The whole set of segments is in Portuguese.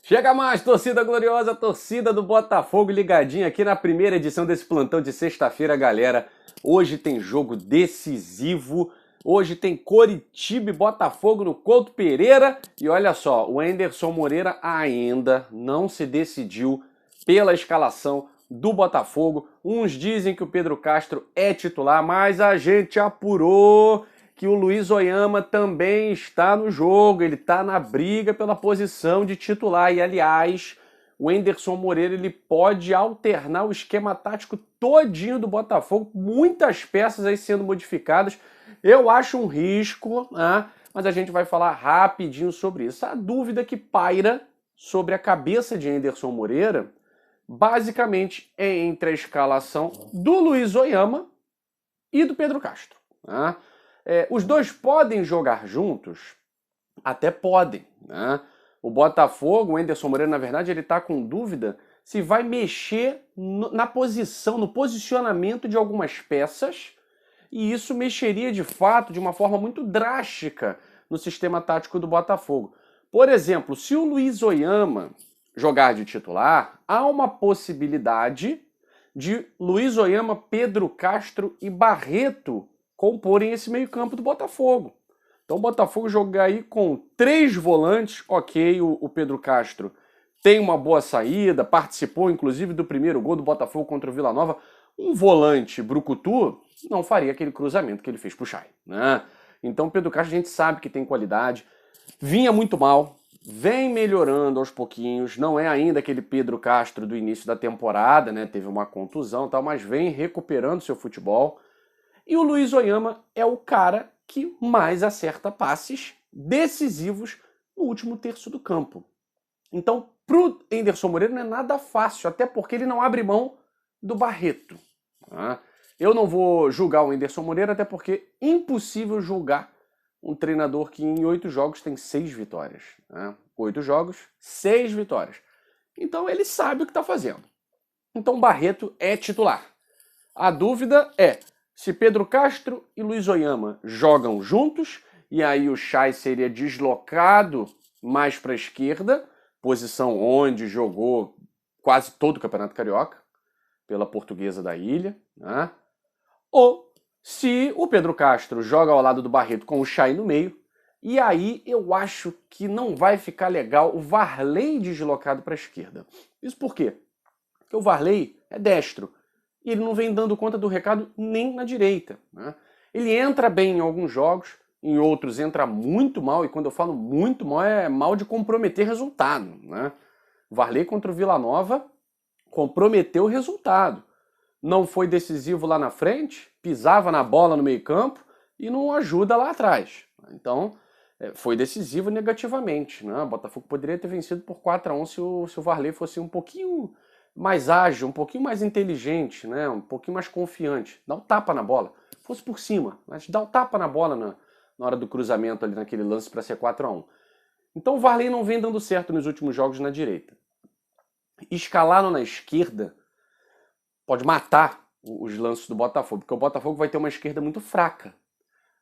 Chega mais, torcida gloriosa, torcida do Botafogo ligadinha aqui na primeira edição desse plantão de sexta-feira, galera. Hoje tem jogo decisivo, hoje tem Coritiba e Botafogo no Couto Pereira. E olha só, o Anderson Moreira ainda não se decidiu pela escalação do Botafogo. Uns dizem que o Pedro Castro é titular, mas a gente apurou que o Luiz Oyama também está no jogo, ele está na briga pela posição de titular. E, aliás, o Anderson Moreira ele pode alternar o esquema tático todinho do Botafogo, muitas peças aí sendo modificadas. Eu acho um risco, né? Mas a gente vai falar rapidinho sobre isso. A dúvida que paira sobre a cabeça de Anderson Moreira, basicamente, é entre a escalação do Luiz Oyama e do Pedro Castro, né? Os dois podem jogar juntos? Até podem, né? O Botafogo, o Anderson Moreira, na verdade, ele está com dúvida se vai mexer na posição, no posicionamento de algumas peças, e isso mexeria de fato de uma forma muito drástica no sistema tático do Botafogo. Por exemplo, se o Luiz Oyama jogar de titular, há uma possibilidade de Luiz Oyama, Pedro Castro e Barreto comporem esse meio-campo do Botafogo. Então o Botafogo jogar aí com 3 volantes, ok, o Pedro Castro tem uma boa saída, participou inclusive do primeiro gol do Botafogo contra o Vila Nova. Um volante brucutu não faria aquele cruzamento que ele fez pro Chay, né? Então o Pedro Castro a gente sabe que tem qualidade, vinha muito mal, vem melhorando aos pouquinhos, não é ainda aquele Pedro Castro do início da temporada, né? Teve uma contusão e tal, mas vem recuperando seu futebol. E o Luiz Oyama é o cara que mais acerta passes decisivos no último terço do campo. Então, pro Anderson Moreira não é nada fácil, até porque ele não abre mão do Barreto. Tá? Eu não vou julgar o Anderson Moreira, até porque é impossível julgar um treinador que em 8 jogos tem 6 vitórias. Né? 8 jogos, 6 vitórias. Então ele sabe o que está fazendo. Então Barreto é titular. A dúvida é se Pedro Castro e Luiz Oyama jogam juntos, e aí o Chay seria deslocado mais para a esquerda, posição onde jogou quase todo o Campeonato Carioca, pela Portuguesa da Ilha, né? Ou se o Pedro Castro joga ao lado do Barreto com o Chay no meio, e aí eu acho que não vai ficar legal o Varley deslocado para a esquerda. Isso por quê? Porque o Varley é destro, e ele não vem dando conta do recado nem na direita, né? Ele entra bem em alguns jogos, em outros entra muito mal, e quando eu falo muito mal, é mal de comprometer resultado, né? O Varley contra o Vila Nova comprometeu o resultado. Não foi decisivo lá na frente, pisava na bola no meio campo e não ajuda lá atrás. Então, foi decisivo negativamente, né? O Botafogo poderia ter vencido por 4-1 se o Varley fosse um pouquinho mais ágil, um pouquinho mais inteligente, né? Um pouquinho mais confiante. Dá um tapa na bola. Fosse por cima, mas dá um tapa na bola na hora do cruzamento ali naquele lance para ser 4-1. Então o Varley não vem dando certo nos últimos jogos na direita. Escalá-lo na esquerda pode matar os lances do Botafogo, porque o Botafogo vai ter uma esquerda muito fraca.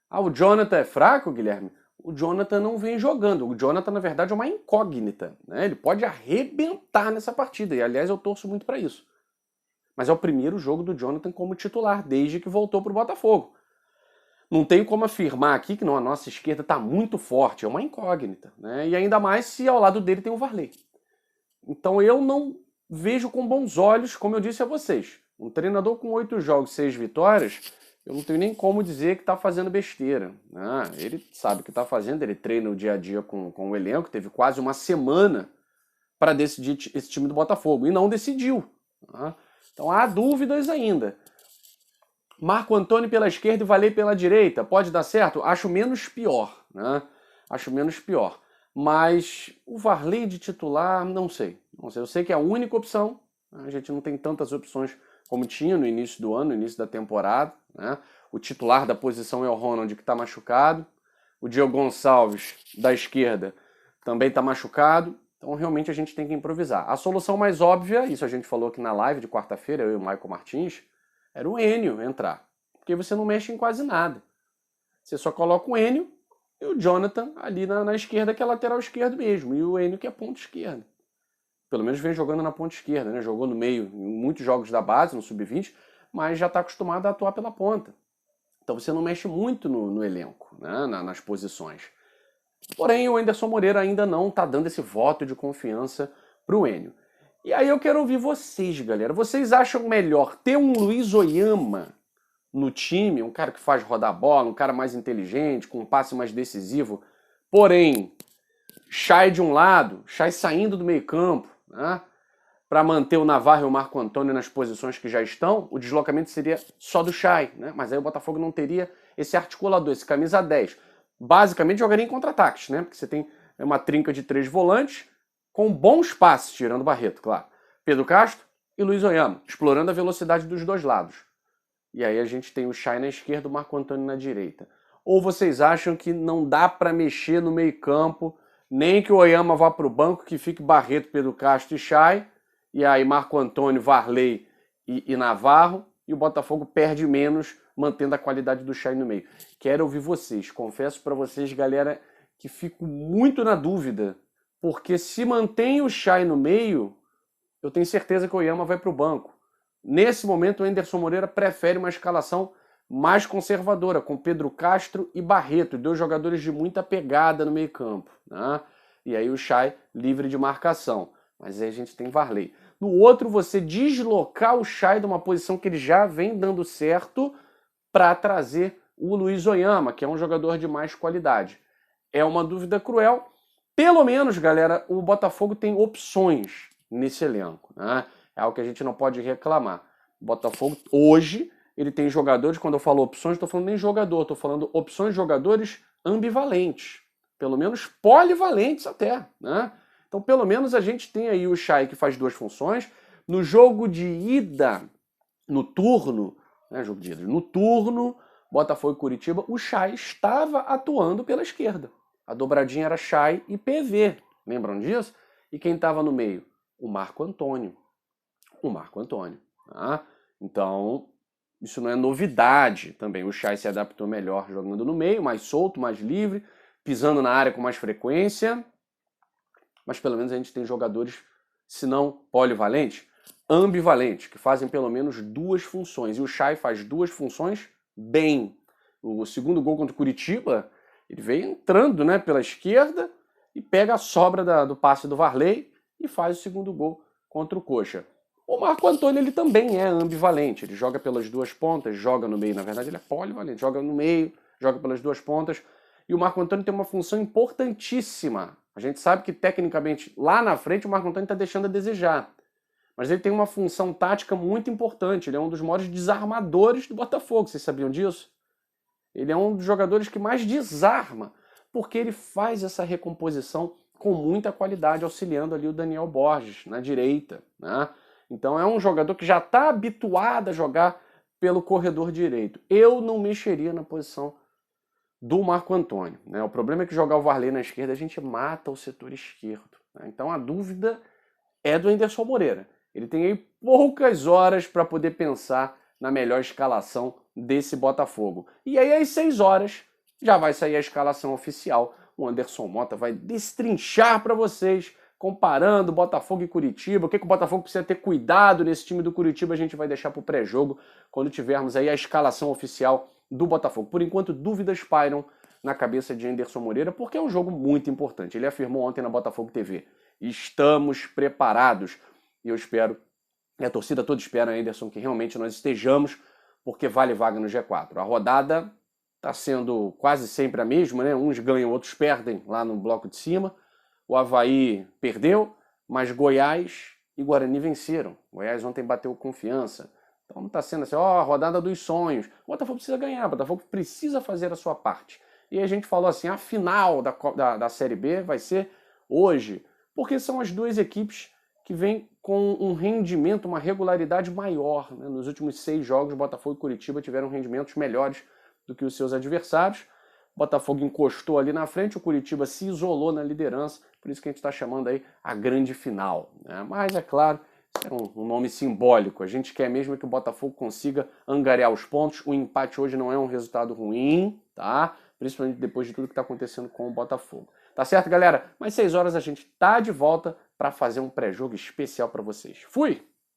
Ah, o Jonathan é fraco, Guilherme? O Jonathan não vem jogando. O Jonathan, na verdade, é uma incógnita, né? Ele pode arrebentar nessa partida, e aliás eu torço muito para isso. Mas é o primeiro jogo do Jonathan como titular, desde que voltou para o Botafogo. Não tenho como afirmar aqui que não, a nossa esquerda está muito forte, é uma incógnita, né? E ainda mais se ao lado dele tem o Varley. Então eu não vejo com bons olhos, como eu disse a vocês. Um treinador com 8 jogos, 6 vitórias, eu não tenho nem como dizer que está fazendo besteira. Ele sabe o que está fazendo, ele treina o dia a dia com o elenco, teve quase uma semana para decidir esse time do Botafogo, e não decidiu. Então há dúvidas ainda. Marco Antônio pela esquerda e Varley pela direita, pode dar certo? Acho menos pior, né? Acho menos pior. Mas o Varley de titular, não sei. Eu sei que é a única opção. A gente não tem tantas opções como tinha no início do ano, no início da temporada, né? O titular da posição é o Ronald, que está machucado. O Diego Gonçalves, da esquerda, também está machucado. Então, realmente, a gente tem que improvisar. A solução mais óbvia, isso a gente falou aqui na live de quarta-feira, eu e o Michael Martins, era o Enio entrar. Porque você não mexe em quase nada. Você só coloca o Enio e o Jonathan ali na esquerda, que é lateral esquerdo mesmo. E o Enio que é ponta esquerda. pelo menos vem jogando na ponta esquerda, né? Jogou no meio em muitos jogos da base, no sub-20, mas já está acostumado a atuar pela ponta. Então você não mexe muito no elenco, né? Nas posições. Porém, o Anderson Moreira ainda não está dando esse voto de confiança para o Enio. E aí eu quero ouvir vocês, galera. Vocês acham melhor ter um Luiz Oyama no time, um cara que faz rodar a bola, um cara mais inteligente, com um passe mais decisivo, porém, Chay de um lado, Chay saindo do meio campo, né? Para manter o Navarro e o Marco Antônio nas posições que já estão, o deslocamento seria só do Chay, né? Mas aí o Botafogo não teria esse articulador, esse camisa 10. Basicamente jogaria em contra-ataques, né? Porque você tem uma trinca de 3 volantes com bons passes, tirando o Barreto, claro. Pedro Castro e Luiz Oyama, explorando a velocidade dos dois lados. E aí a gente tem o Chay na esquerda e o Marco Antônio na direita. Ou vocês acham que não dá para mexer no meio-campo, nem que o Oyama vá para o banco, que fique Barreto, Pedro Castro e Chay, e aí Marco Antônio, Varley e Navarro, e o Botafogo perde menos, mantendo a qualidade do Chay no meio? Quero ouvir vocês. Confesso para vocês, galera, que fico muito na dúvida, porque se mantém o Chay no meio, eu tenho certeza que o Oyama vai para o banco. Nesse momento, o Anderson Moreira prefere uma escalação mais conservadora, com Pedro Castro e Barreto, dois jogadores de muita pegada no meio campo, né? E aí o Chay livre de marcação. Mas aí a gente tem Varley. No outro, você deslocar o Chay de uma posição que ele já vem dando certo para trazer o Luiz Oyama, que é um jogador de mais qualidade. É uma dúvida cruel. Pelo menos, galera, o Botafogo tem opções nesse elenco, né? É algo que a gente não pode reclamar. O Botafogo, hoje, ele tem jogadores, quando eu falo opções, estou falando nem jogador, estou falando opções de jogadores ambivalentes. Pelo menos polivalentes até, né? Então, pelo menos a gente tem aí o Chay que faz duas funções. No jogo de ida, no turno, né, jogo de ida, no turno, Botafogo e Curitiba, o Chay estava atuando pela esquerda. A dobradinha era Chay e PV, lembram disso? E quem estava no meio? O Marco Antônio. O Marco Antônio. Tá? Então, isso não é novidade também. O Chay se adaptou melhor jogando no meio, mais solto, mais livre, pisando na área com mais frequência. Mas pelo menos a gente tem jogadores, se não polivalentes, ambivalentes, que fazem pelo menos duas funções. E o Chay faz duas funções bem. O segundo gol contra o Curitiba, ele veio entrando, né, pela esquerda e pega a sobra do passe do Varley e faz o segundo gol contra o Coxa. O Marco Antônio, ele também é ambivalente. Ele joga pelas duas pontas, joga no meio. Na verdade, ele é polivalente. Joga no meio, joga pelas duas pontas. E o Marco Antônio tem uma função importantíssima. A gente sabe que, tecnicamente, lá na frente, o Marco Antônio está deixando a desejar. Mas ele tem uma função tática muito importante. Ele é um dos maiores desarmadores do Botafogo. Vocês sabiam disso? Ele é um dos jogadores que mais desarma, porque ele faz essa recomposição com muita qualidade, auxiliando ali o Daniel Borges na direita, né? Então é um jogador que já está habituado a jogar pelo corredor direito. Eu não mexeria na posição do Marco Antônio, né? O problema é que jogar o Varley na esquerda a gente mata o setor esquerdo, né? Então a dúvida é do Anderson Moreira. Ele tem aí poucas horas para poder pensar na melhor escalação desse Botafogo. E aí às 6 horas já vai sair a escalação oficial. O Anderson Mota vai destrinchar para vocês, comparando Botafogo e Curitiba. O que o Botafogo precisa ter cuidado nesse time do Curitiba, a gente vai deixar para o pré-jogo, quando tivermos aí a escalação oficial do Botafogo. Por enquanto, dúvidas pairam na cabeça de Anderson Moreira, porque é um jogo muito importante. Ele afirmou ontem na Botafogo TV: estamos preparados. E eu espero, e a torcida toda espera, Anderson, que realmente nós estejamos, porque vale vaga no G4. A rodada está sendo quase sempre a mesma, né? Uns ganham, outros perdem lá no bloco de cima. O Avaí perdeu, mas Goiás e Guarani venceram. Goiás ontem bateu Confiança. Então não está sendo assim, a rodada dos sonhos. O Botafogo precisa ganhar, o Botafogo precisa fazer a sua parte. E a gente falou assim, a final da Série B vai ser hoje, porque são as duas equipes que vêm com um rendimento, uma regularidade maior, né? Nos últimos 6 jogos, Botafogo e Curitiba tiveram rendimentos melhores do que os seus adversários. O Botafogo encostou ali na frente, o Curitiba se isolou na liderança, por isso que a gente está chamando aí a grande final, né? Mas é claro, isso é um nome simbólico. A gente quer mesmo que o Botafogo consiga angariar os pontos. O empate hoje não é um resultado ruim, tá? Principalmente depois de tudo que está acontecendo com o Botafogo. Tá certo, galera? Mas 6 horas a gente tá de volta para fazer um pré-jogo especial para vocês. Fui!